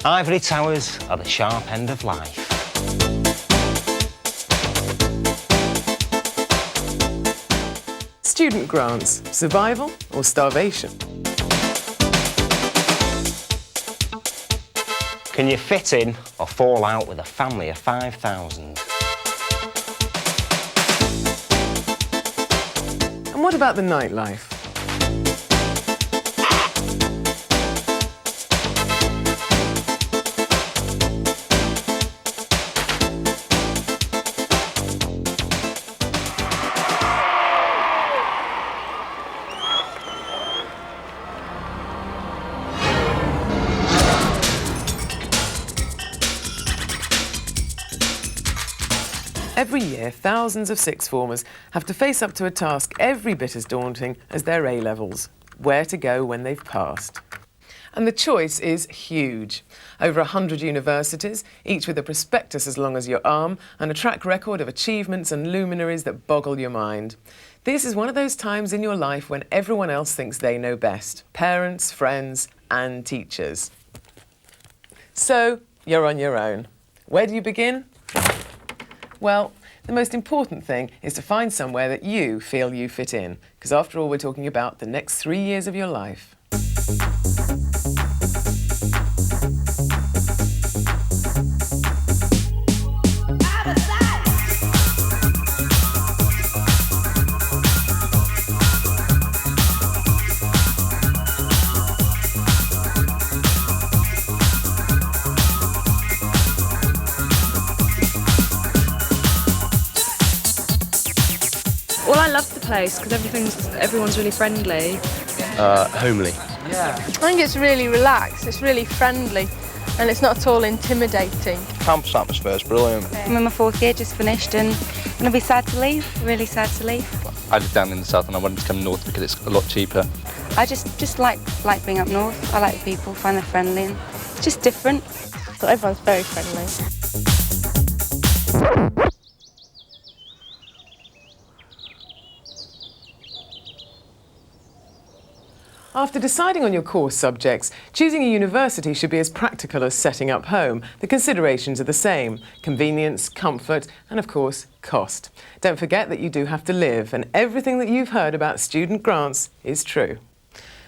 Ivory towers are the sharp end of life. Student grants, survival or starvation? Can you fit in or fall out with a family of 5,000? And what about the nightlife? Every year, thousands of sixth formers have to face up to a task every bit as daunting as their A-levels: where to go when they've passed. And the choice is huge. Over 100 universities, each with a prospectus as long as your arm and a track record of achievements and luminaries that boggle your mind. This is one of those times in your life when everyone else thinks they know best: parents, friends, and teachers. So, you're on your own. Where do you begin? Well, the most important thing is to find somewhere that you feel you fit in, because after all, we're talking about the next 3 years of your life. Well, I love the place because everyone's really friendly. Homely. Yeah. I think it's really relaxed, it's really friendly, and it's not at all intimidating. Campus atmosphere is brilliant. I'm in my 4th year, just finished, and I'm going to be sad to leave, really sad to leave. I live down in the south and I wanted to come north because it's a lot cheaper. I just like being up north. I like the people, find them friendly, and it's just different. So everyone's very friendly. After deciding on your course subjects, choosing a university should be as practical as setting up home. The considerations are the same: convenience, comfort, and of course, cost. Don't forget that you do have to live, and everything that you've heard about student grants is true.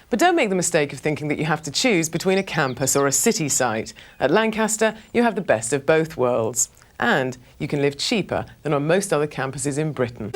But don't make the mistake of thinking that you have to choose between a campus or a city site. At Lancaster, you have the best of both worlds. And you can live cheaper than on most other campuses in Britain.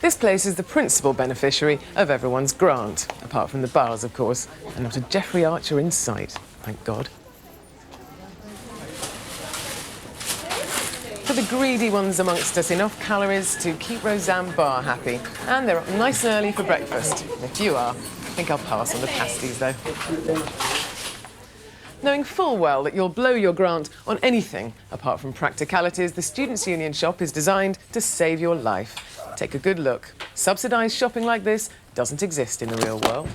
This place is the principal beneficiary of everyone's grant, apart from the bars, of course, and not a Jeffrey Archer in sight, thank God. For the greedy ones amongst us, enough calories to keep Roseanne Barr happy. And they're up nice and early for breakfast. If you are, I think I'll pass on the pasties, though. Knowing full well that you'll blow your grant on anything apart from practicalities, the Students' Union shop is designed to save your life. Take a good look. Subsidised shopping like this doesn't exist in the real world.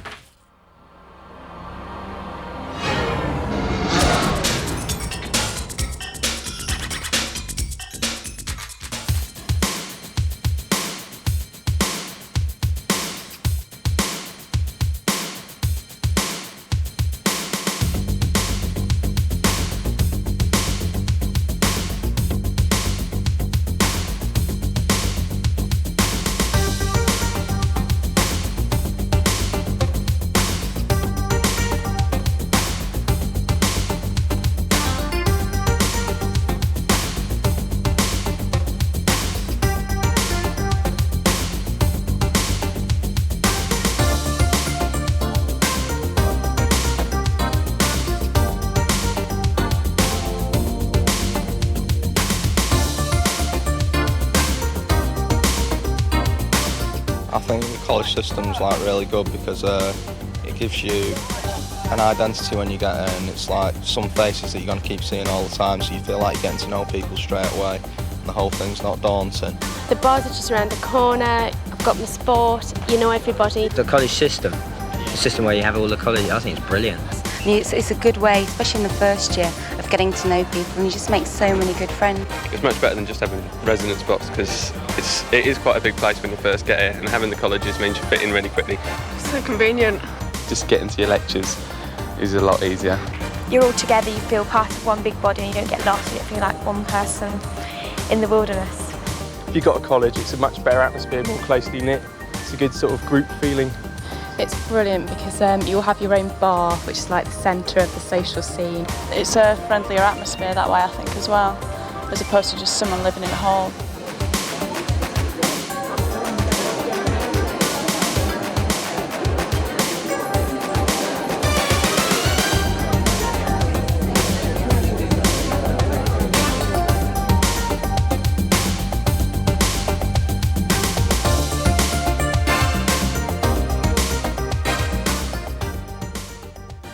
college system's like really good because it gives you an identity when you get in, and it's like some faces that you're going to keep seeing all the time, so you feel like you're getting to know people straight away, and the whole thing's not daunting. The bars are just around the corner, I've got my sport, you know everybody. The college system, the system where you have all the college, I think it's brilliant. It's a good way, especially in the first year, of getting to know people, and you just make so many good friends. It's much better than just having residence box because it is quite a big place when you first get here, and having the colleges means you fit in really quickly. So convenient. Just getting to your lectures is a lot easier. You're all together, you feel part of one big body and you don't get lost, you don't feel like one person in the wilderness. If you've got a college, it's a much better atmosphere, more closely knit. It's a good sort of group feeling. It's brilliant because you'll have your own bar, which is like the centre of the social scene. It's a friendlier atmosphere that way, I think, as well, as opposed to just someone living in a hall.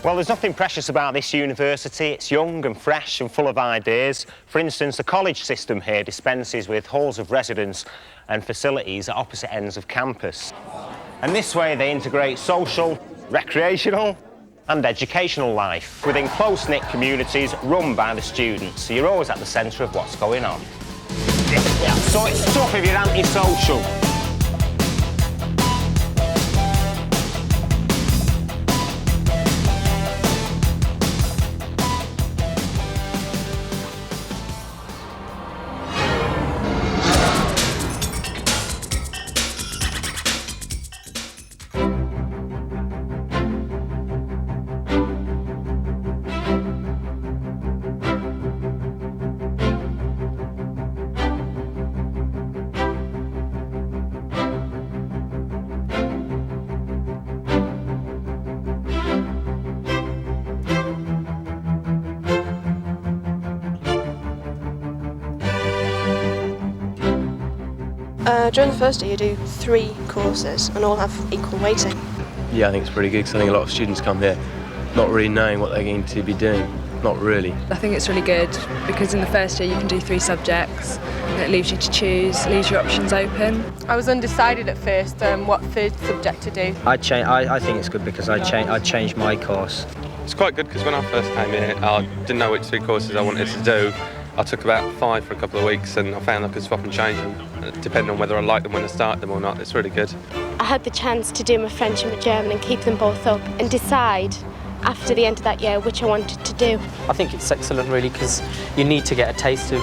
Well, there's nothing precious about this university. It's young and fresh and full of ideas. For instance, the college system here dispenses with halls of residence and facilities at opposite ends of campus. And this way they integrate social, recreational and educational life within close-knit communities run by the students. So you're always at the centre of what's going on. Yeah, so it's tough if you're antisocial. During the first year you do 3 courses and all have equal weighting. Yeah, I think it's pretty good because I think a lot of students come here not really knowing what they're going to be doing. Not really. I think it's really good because in the first year you can do 3 subjects and it leaves you to choose, leaves your options open. I was undecided at first what third subject to do. I think it's good because I changed my course. It's quite good because when I first came here, I didn't know which 3 courses I wanted to do. I took about 5 for a couple of weeks and I found I could swap and change them, depending on whether I liked them when I started them or not. It's really good. I had the chance to do my French and my German and keep them both up and decide after the end of that year which I wanted to do. I think it's excellent really because you need to get a taste of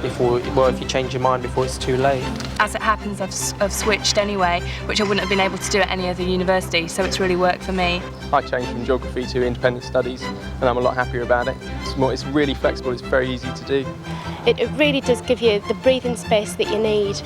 if you change your mind before it's too late. As it happens, I've switched anyway, which I wouldn't have been able to do at any other university, so it's really worked for me. I changed from geography to independent studies and I'm a lot happier about it. It's really flexible, it's very easy to do. It really does give you the breathing space that you need.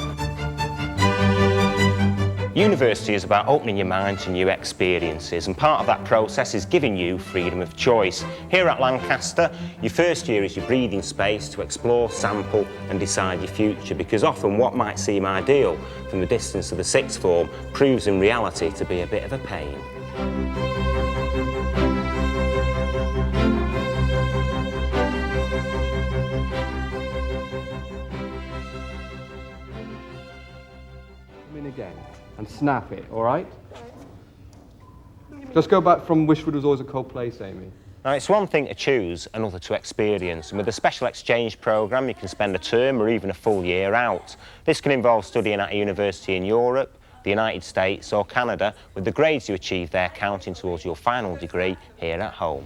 University is about opening your mind to new experiences, and part of that process is giving you freedom of choice. Here at Lancaster, your first year is your breathing space to explore, sample and decide your future, because often what might seem ideal from the distance of the sixth form proves in reality to be a bit of a pain. Come in again and snap it, all right? Just go back from Wishwood was always a cold place, Amy. Now, it's one thing to choose, another to experience, and with a special exchange programme you can spend a term or even a full year out. This can involve studying at a university in Europe, the United States or Canada, with the grades you achieve there counting towards your final degree here at home.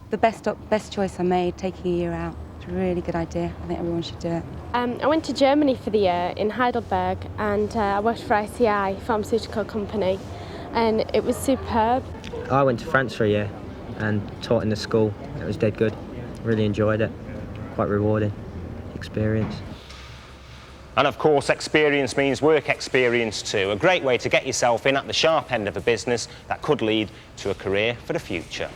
The best choice I made, taking a year out. It's a really good idea. I think everyone should do it. I went to Germany for the year in Heidelberg and I worked for ICI, pharmaceutical company, and it was superb. I went to France for a year and taught in the school. It was dead good. Really enjoyed it. Quite rewarding experience. And of course, experience means work experience too. A great way to get yourself in at the sharp end of a business that could lead to a career for the future.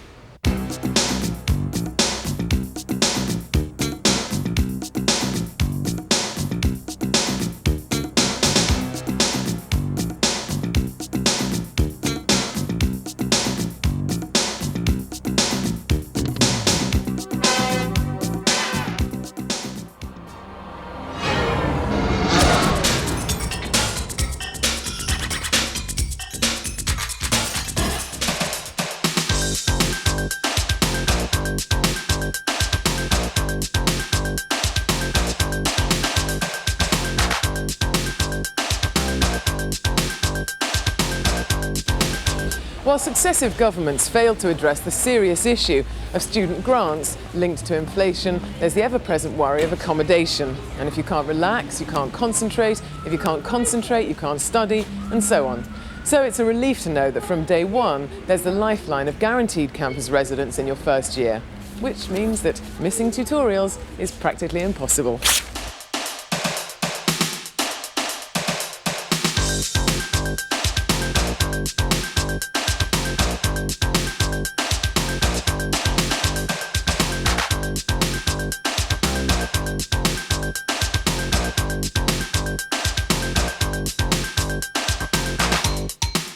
While successive governments failed to address the serious issue of student grants linked to inflation, there's the ever-present worry of accommodation. And if you can't relax, you can't concentrate. If you can't concentrate, you can't study, and so on. So it's a relief to know that from day one, there's the lifeline of guaranteed campus residence in your first year, which means that missing tutorials is practically impossible.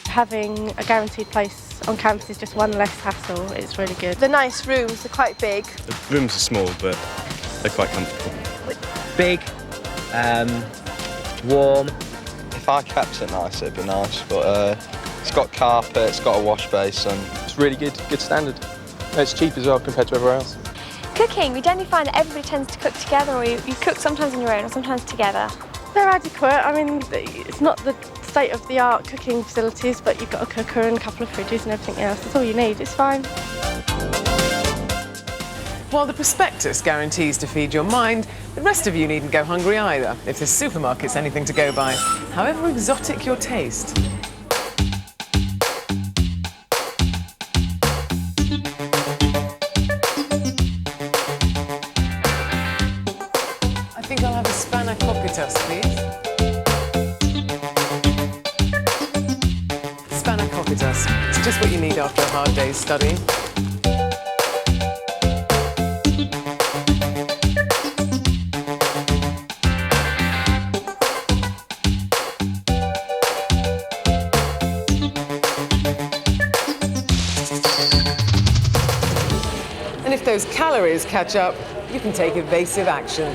Having a guaranteed place on campus is just one less hassle. It's really good. The nice rooms are quite big. The rooms are small, but they're quite comfortable. Big, warm. If I kept it nice, it'd be nice, but it's got carpet, it's got a wash basin. It's really good standard. It's cheap as well compared to everywhere else. Cooking, we generally find that everybody tends to cook together, or you cook sometimes on your own or sometimes together. They're adequate. I mean, it's not the state-of-the-art cooking facilities, but you've got a cooker and a couple of fridges and everything else. That's all you need. It's fine. While the prospectus guarantees to feed your mind, the rest of you needn't go hungry either, if the supermarket's anything to go by, however exotic your taste. I think I'll have a spanner copitas, please. Spanner copitas. It's just what you need after a hard day's studying. And if those calories catch up, you can take evasive action.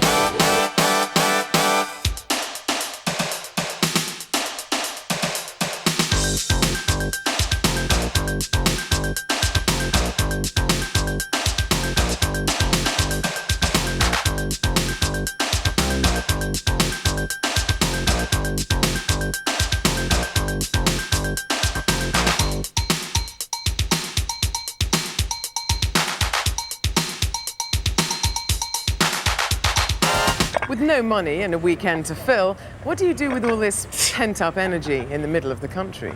With no money and a weekend to fill, what do you do with all this pent-up energy in the middle of the country?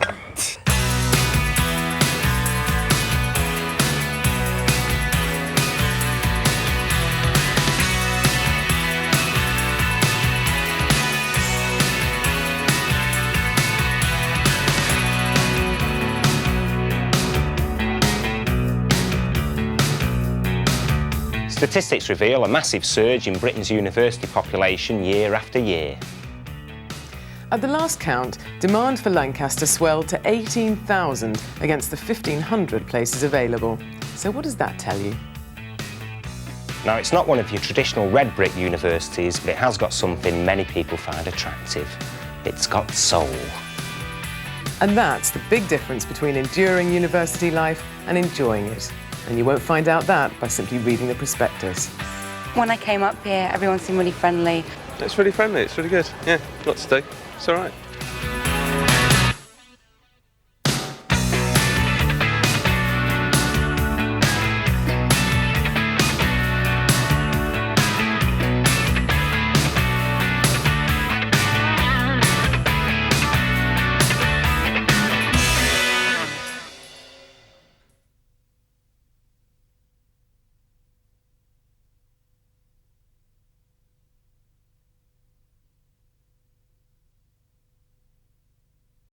Statistics reveal a massive surge in Britain's university population year after year. At the last count, demand for Lancaster swelled to 18,000 against the 1,500 places available. So what does that tell you? Now, it's not one of your traditional red brick universities, but it has got something many people find attractive. It's got soul. And that's the big difference between enduring university life and enjoying it. And you won't find out that by simply reading the prospectus. When I came up here, everyone seemed really friendly. It's really friendly, it's really good. Yeah, lots to do. It's all right.